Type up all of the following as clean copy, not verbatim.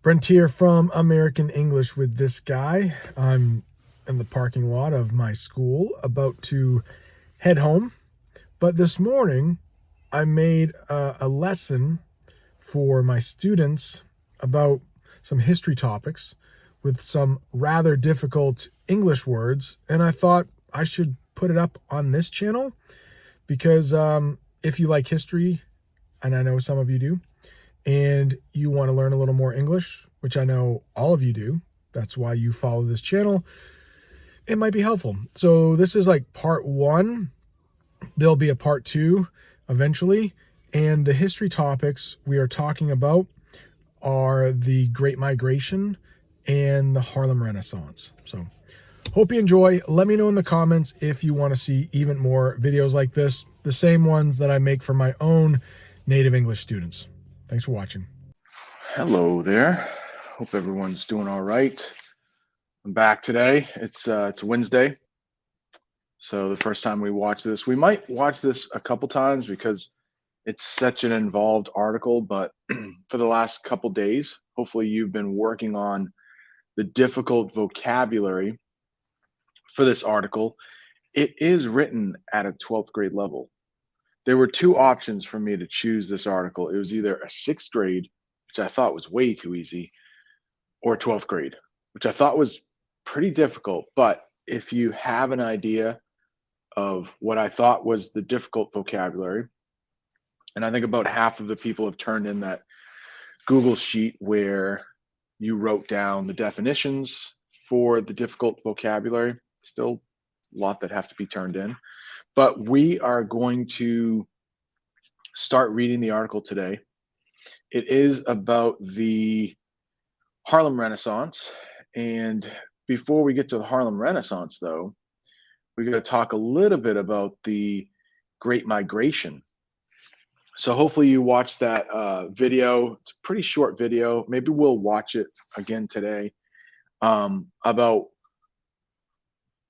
Brent here from American English with this guy. I'm in the parking lot of my school about to head home. But this morning, I made a lesson for my students about some history topics with some rather difficult English words. And I thought I should put it up on this channel because if you like history, and I know some of you do, and you want to learn a little more English, which I know all of you do, that's why you follow this channel, it might be helpful. So this is like part one. There'll be a part two eventually. And the history topics we are talking about are the Great Migration and the Harlem Renaissance. So hope you enjoy. Let me know in the comments if you want to see even more videos like this, the same ones that I make for my own native English students. Thanks for watching. Hello there. Hope everyone's doing all right. I'm back today. It's Wednesday. So the first time we watch this, we might watch this a couple times because it's such an involved article, but for the last couple days, hopefully you've been working on the difficult vocabulary for this article. It is written at a 12th grade level. There were two options for me to choose this article. It was either a 6th grade, which I thought was way too easy, or 12th grade, which I thought was pretty difficult. But if you have an idea of what I thought was the difficult vocabulary, and I think about half of the people have turned in that Google sheet where you wrote down the definitions for the difficult vocabulary. Still a lot that have to be turned in. But we are going to start reading the article today. It is about the Harlem Renaissance. And before we get to the Harlem Renaissance, though, we're going to talk a little bit about the Great Migration. So hopefully you watched that video. It's a pretty short video. Maybe we'll watch it again today about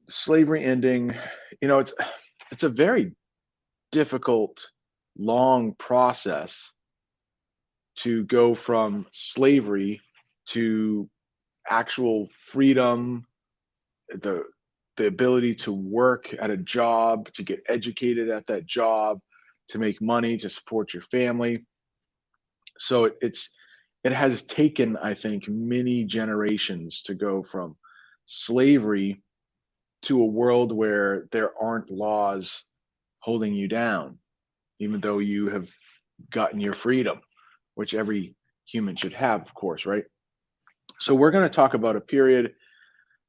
slavery ending. You know, it's a very difficult, long process to go from slavery to actual freedom, the ability to work at a job, to get educated at that job, to make money, to support your family. So it has taken, I think, many generations to go from slavery to a world where there aren't laws holding you down, even though you have gotten your freedom, which every human should have, of course, right? So we're going to talk about a period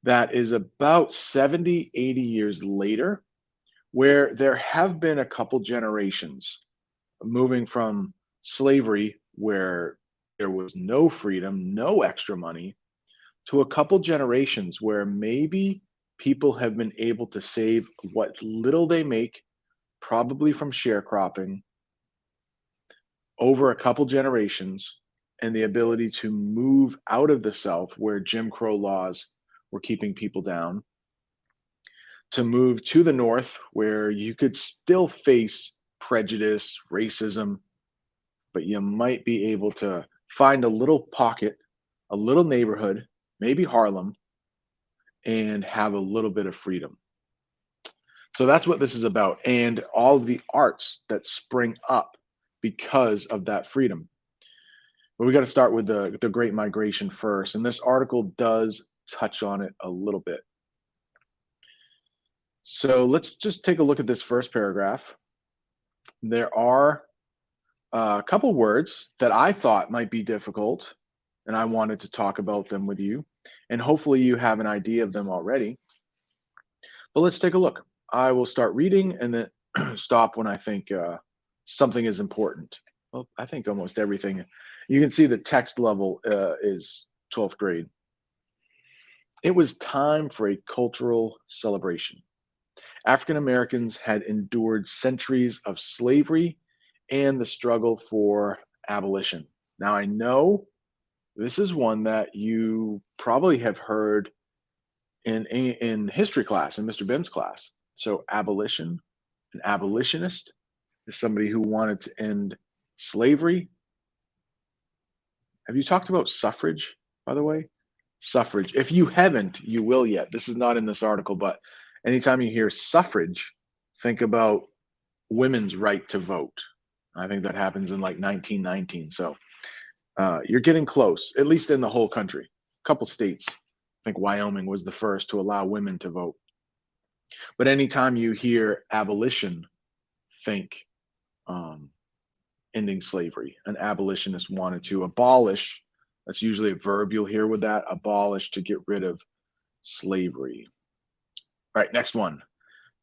that is about 70, 80 years later, where there have been a couple generations moving from slavery, where there was no freedom, no extra money, to a couple generations where maybe people have been able to save what little they make, probably from sharecropping, over a couple generations, and the ability to move out of the South where Jim Crow laws were keeping people down, to move to the North where you could still face prejudice, racism, but you might be able to find a little pocket, a little neighborhood, maybe Harlem, and have a little bit of freedom. So that's what this is about, and all the arts that spring up because of that freedom. But we got to start with the Great Migration first, and this article does touch on it a little bit. So let's just take a look at this first paragraph. There are a couple words that I thought might be difficult, and I wanted to talk about them with you, and hopefully you have an idea of them already. But let's take a look. I will start reading and then stop when I think something is important. Well, I think almost everything. You can see the text level is 12th grade. It was time for a cultural celebration. African Americans had endured centuries of slavery and the struggle for abolition. Now, I know this is one that you probably have heard in history class, in Mr. Bim's class. So abolition, an abolitionist is somebody who wanted to end slavery. Have you talked about suffrage, by the way? Suffrage. If you haven't, you will yet. This is not in this article, but anytime you hear suffrage, think about women's right to vote. I think that happens in like 1919. So you're getting close, at least in the whole country. A couple states. I think Wyoming was the first to allow women to vote. But anytime you hear abolition, think um, ending slavery. An abolitionist wanted to abolish. That's usually a verb you'll hear with that. Abolish, to get rid of slavery. All right, next one.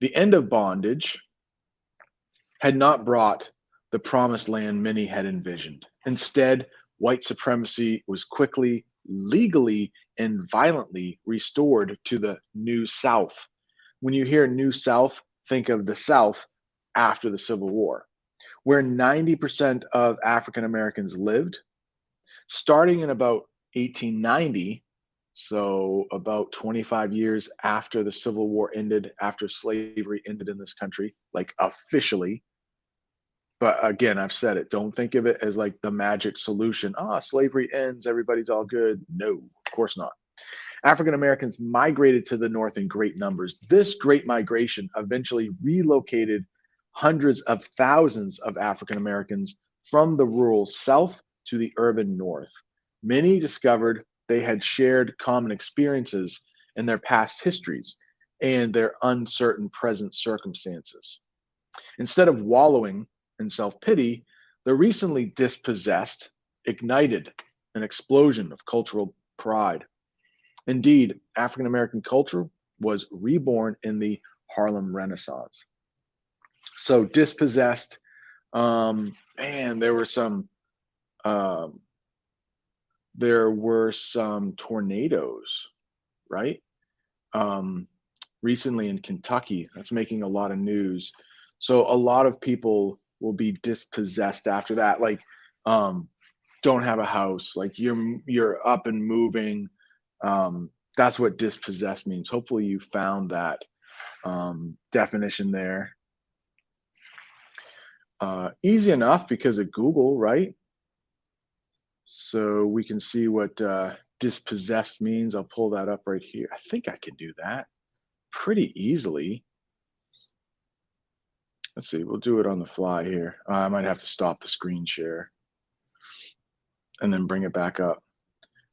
The end of bondage had not brought the promised land many had envisioned. Instead, white supremacy was quickly, legally, and violently restored to the New South. When you hear New South, think of the South after the Civil War, where 90% of African Americans lived. Starting in about 1890, so about 25 years after the Civil War ended, after slavery ended in this country, like officially. But again, I've said it, don't think of it as like the magic solution. Ah, slavery ends, everybody's all good. No, of course not. African Americans migrated to the North in great numbers. This great migration eventually relocated hundreds of thousands of African Americans from the rural South to the urban North. Many discovered they had shared common experiences in their past histories and their uncertain present circumstances. Instead of wallowing in self pity, the recently dispossessed ignited an explosion of cultural pride. Indeed, African American culture was reborn in the Harlem Renaissance. So dispossessed, man, um, there were some tornadoes, right? Um, recently in Kentucky, that's making a lot of news. So a lot of people will be dispossessed after that, like um, don't have a house, like you're up and moving. That's what dispossessed means. Hopefully you found that definition there. Easy enough because of Google, right? So we can see what dispossessed means. I'll pull that up right here. I think I can do that pretty easily. Let's see, we'll do it on the fly here. I might have to stop the screen share and then bring it back up.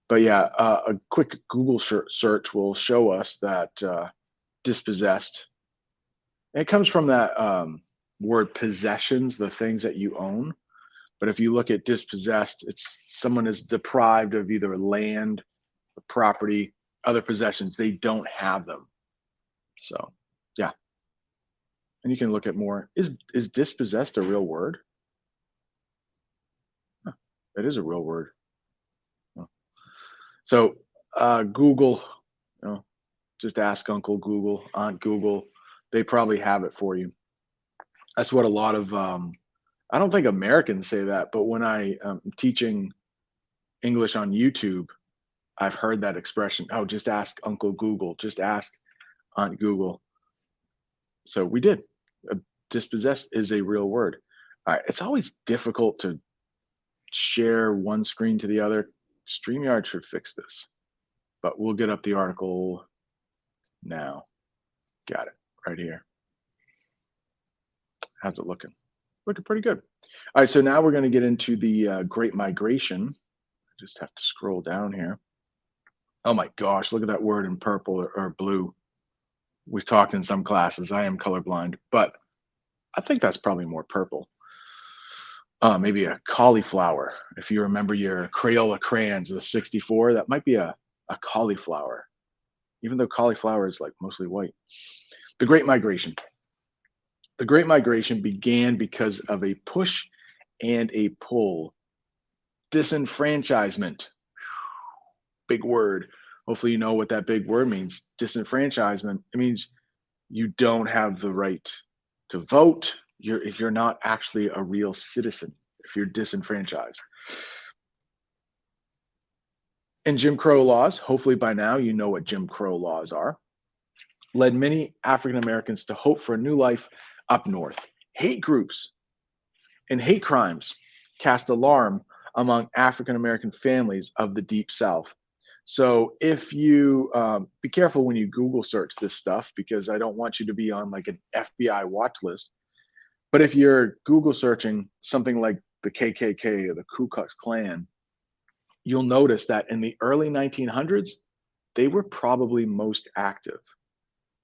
But yeah, a quick Google search will show us that dispossessed. And it comes from that word possessions, the things that you own. But if you look at dispossessed, it's someone is deprived of either land, property, other possessions. They don't have them. So yeah, and you can look at more. Is dispossessed a real word? Huh, it is a real word. Huh. So Google, you know, just ask Uncle Google, Aunt Google. They probably have it for you. That's what a lot of I don't think Americans say that, but when I am teaching English on YouTube, I've heard that expression. Oh, just ask Uncle Google. Just ask Aunt Google. So we did. Uh, Dispossessed is a real word. All right. It's always difficult to share one screen to the other. StreamYard should fix this, but we'll get up the article now. Got it right here. How's it looking? Looking pretty good. All right. So now we're going to get into the Great Migration. I just have to scroll down here. Oh my gosh, look at that word in purple or blue. We've talked in some classes. I am colorblind, but I think that's probably more purple. Maybe a cauliflower. If you remember your Crayola crayons, the 64, that might be a cauliflower, even though cauliflower is like mostly white. The Great Migration. The Great Migration began because of a push and a pull. Disenfranchisement. Big word. Hopefully you know what that big word means. Disenfranchisement. It means you don't have the right to vote. You're not actually a real citizen if you're disenfranchised. And Jim Crow laws, hopefully by now you know what Jim Crow laws are, led many African Americans to hope for a new life up north. Hate groups and hate crimes cast alarm among African American families of the Deep South. So if you be careful when you Google search this stuff, because I don't want you to be on like an FBI watch list. But if you're Google searching something like the KKK or the Ku Klux Klan, you'll notice that in the early 1900s, they were probably most active.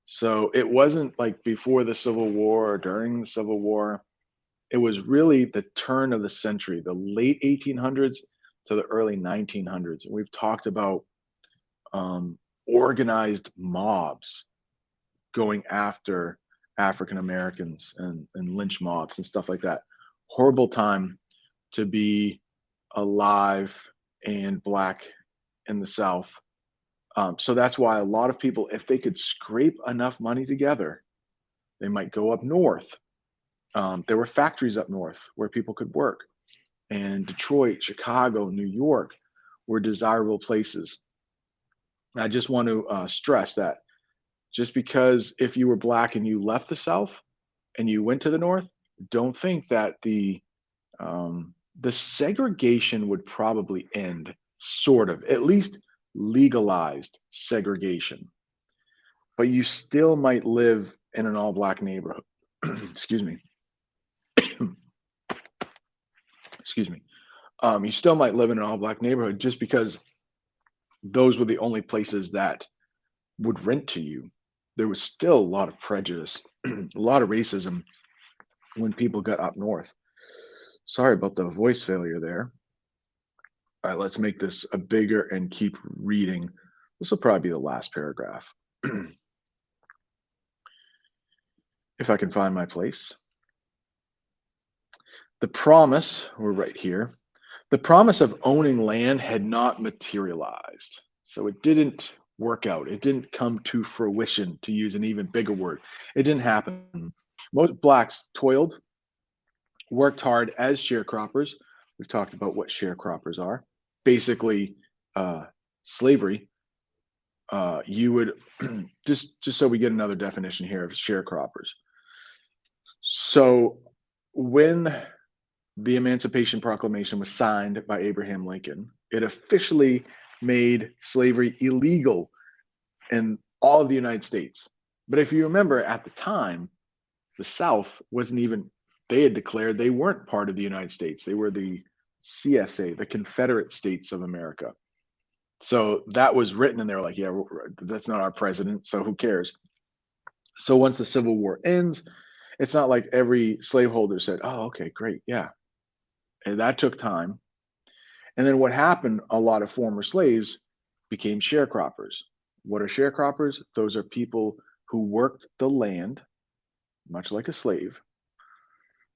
So it wasn't like before the Civil War or during the Civil War. It was really the turn of the century, the late 1800s to the early 1900s. And we've talked about organized mobs going after African Americans and lynch mobs and stuff like that. Horrible time to be alive and black in the South. So that's why a lot of people, if they could scrape enough money together, they might go up north. There were factories up north where people could work, and Detroit, Chicago, New York were desirable places. I just want to stress that just because if you were black and you left the South and you went to the North, don't think that the segregation would probably end, sort of, at least legalized segregation. But you still might live in an all black neighborhood. Excuse me. Excuse me. You still might live in an all black neighborhood just because those were the only places that would rent to you. There was still a lot of prejudice, a lot of racism when people got up north. Sorry about the voice failure there. All right, let's make this a bigger and keep reading. This will probably be the last paragraph. If I can find my place. The promise, we're right here, the promise of owning land had not materialized. So it didn't work out. It didn't come to fruition, to use an even bigger word. It didn't happen. Most blacks toiled, worked hard as sharecroppers. We've talked about what sharecroppers are. Basically, slavery. You would just so we get another definition here of sharecroppers. So when the Emancipation Proclamation was signed by Abraham Lincoln, it officially made slavery illegal in all of the United States. But if you remember at the time, the South wasn't even, they had declared they weren't part of the United States. They were the CSA, the Confederate States of America. So that was written, and they were like, yeah, that's not our president, so who cares? So once the Civil War ends, it's not like every slaveholder said, oh, okay, great, yeah. And that took time. And then what happened, a lot of former slaves became sharecroppers. What are sharecroppers? Those are people who worked the land, much like a slave.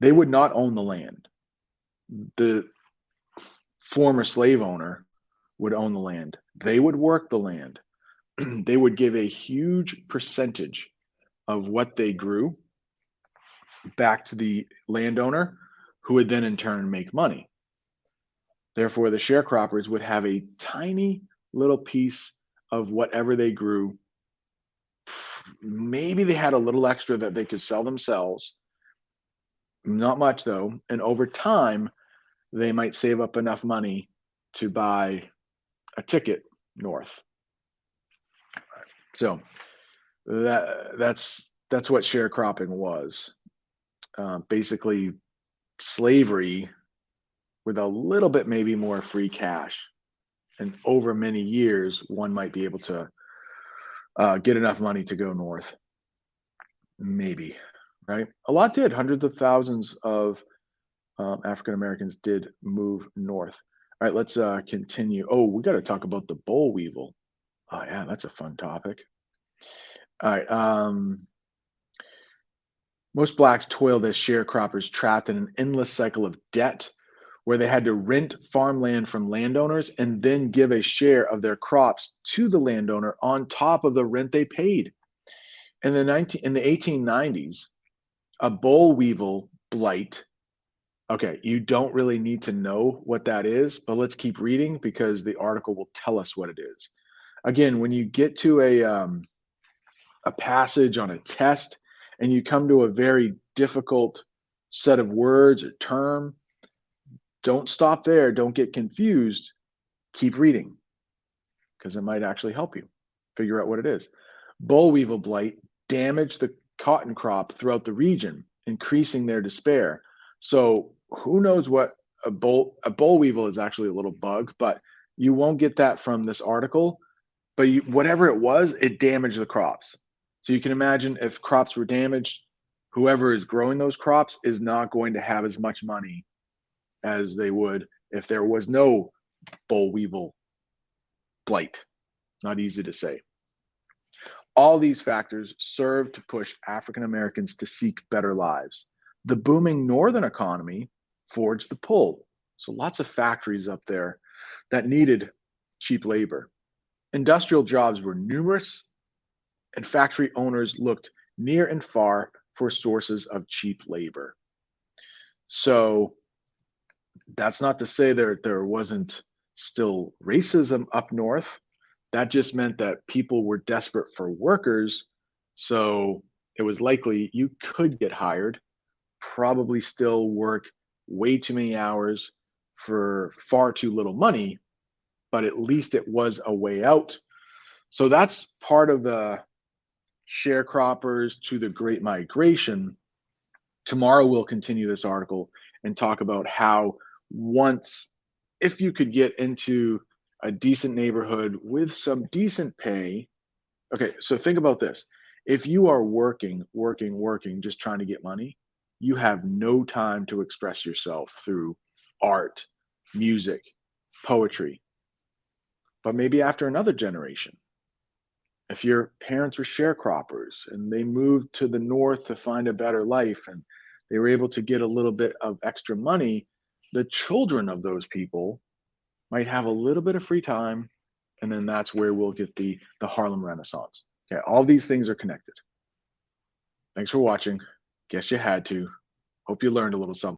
They would not own the land. The former slave owner would own the land. They would work the land. They would give a huge percentage of what they grew back to the landowner, who would then in turn make money. Therefore, the sharecroppers would have a tiny little piece of whatever they grew. Maybe they had a little extra that they could sell themselves. Not much though. And over time, they might save up enough money to buy a ticket north. So that's what sharecropping was. Basically, slavery with a little bit maybe more free cash. And over many years, one might be able to get enough money to go north. Maybe, right? A lot did. Hundreds of thousands of African Americans did move north. All right, let's continue. Oh, we got to talk about the boll weevil. Oh, yeah, that's a fun topic. All right. Most blacks toiled as sharecroppers, trapped in an endless cycle of debt where they had to rent farmland from landowners and then give a share of their crops to the landowner on top of the rent they paid. In the 1890s, a boll weevil blight. Okay, you don't really need to know what that is, but let's keep reading because the article will tell us what it is. Again, when you get to a passage on a test and you come to a very difficult set of words or term, don't stop there. Don't get confused. Keep reading because it might actually help you figure out what it is. Boll weevil blight damaged the cotton crop throughout the region, increasing their despair. So who knows what a boll weevil is actually a little bug, but you won't get that from this article. But whatever it was, it damaged the crops. So you can imagine if crops were damaged, whoever is growing those crops is not going to have as much money as they would if there was no boll weevil blight. Not easy to say. All these factors serve to push African Americans to seek better lives. The booming northern economy forged the pull. So lots of factories up there that needed cheap labor. Industrial jobs were numerous, and factory owners looked near and far for sources of cheap labor. So that's not to say there wasn't still racism up north. That just meant that people were desperate for workers. So it was likely you could get hired, probably still work way too many hours for far too little money, but at least it was a way out. So that's part of the sharecroppers to the Great Migration. Tomorrow we'll continue this article and talk about how once, if you could get into a decent neighborhood with some decent pay. Okay, so think about this. If you are working, just trying to get money, you have no time to express yourself through art, music, poetry. But maybe after another generation, if your parents were sharecroppers and they moved to the north to find a better life and they were able to get a little bit of extra money, the children of those people might have a little bit of free time, and then that's where we'll get the Harlem Renaissance. Okay, all these things are connected. Thanks for watching. Guess you had to. Hope you learned a little something.